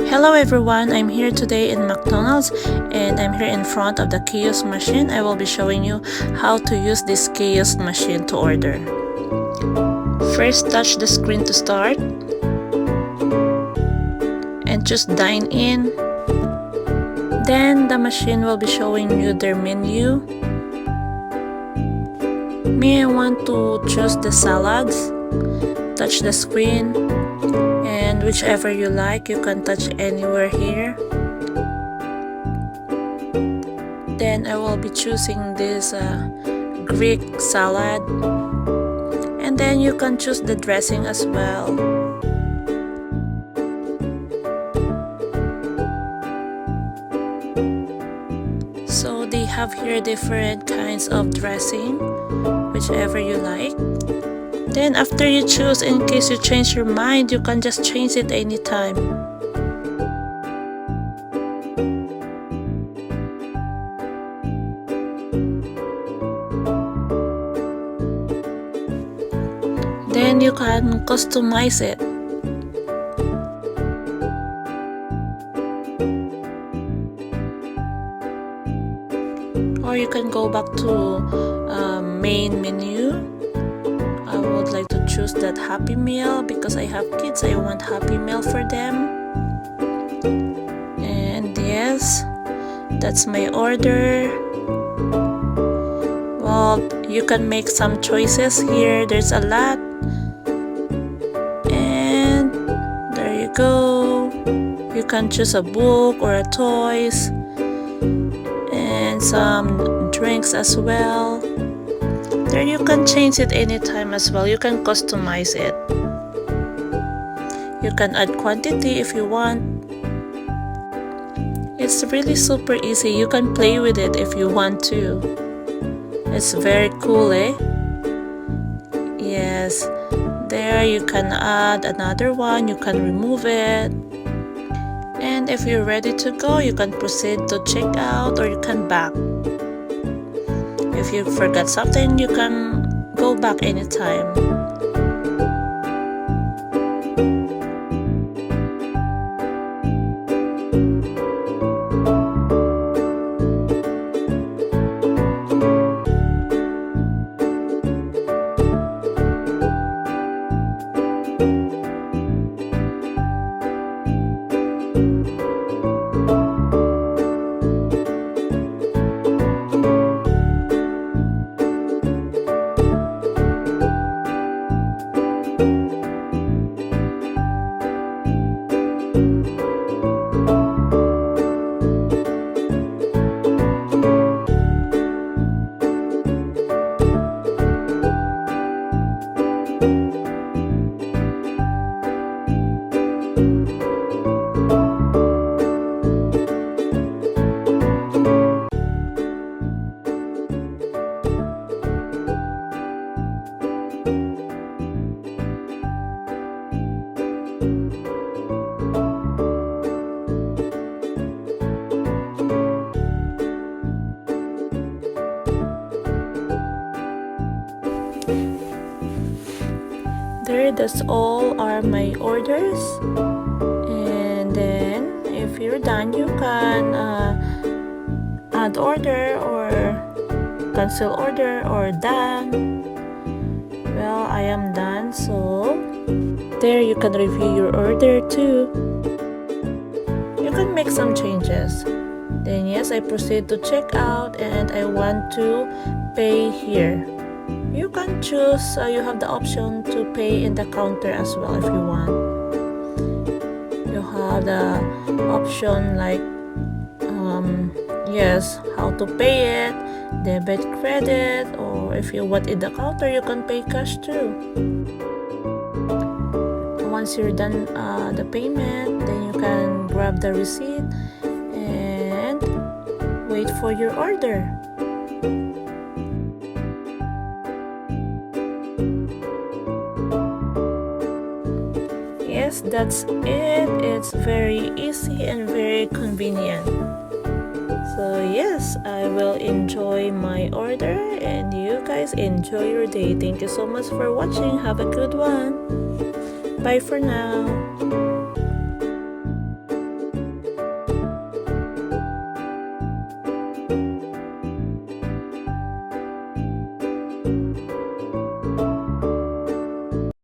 Hello everyone, I'm here today in McDonald's and I'm here in front of the kiosk machine. I will be showing you how to use this kiosk machine to order. First, touch the screen to start and choose dine in. Then the machine will be showing you their menu. Me, I want to choose the salads. Touch the screen. And whichever you like, you can touch anywhere here. Then I will be choosing this Greek salad, and then you can choose the dressing as well. So they have here different kinds of dressing, whichever you like. Then after you choose, in case you change your mind, you can just change it anytime. Then you can customize it. Or you can go back to main menu. I would like to choose that Happy Meal because I have kids. I want Happy Meal for them. And yes, that's my order. Well, you can make some choices here. There's a lot. And there you go. You can choose a book or a toys. And some drinks as well. There you can change it anytime as well. You can customize it. You can add quantity if you want. It's really super easy. You can play with it if you want to. It's very cool, eh? Yes. There you can add another one. You can remove it. And if you're ready to go, you can proceed to check out or you can back. If you forgot something, you can go back anytime. There, that's all are my orders. And then if you're done, you can add order or cancel order or done. Well, I am done, so there you can review your order too. You can make some changes. Then yes, I proceed to check out and I want to pay here. You can choose, you have the option to pay in the counter as well if you want. You have the option like, yes, how to pay it, debit, credit, or if you want in the counter, you can pay cash too. Once you're done the payment, then you can grab the receipt and wait for your order. Yes, that's it. It's very easy and very convenient. So yes, I will enjoy my order and you guys enjoy your day. Thank you so much for watching. Have a good one. Bye for now.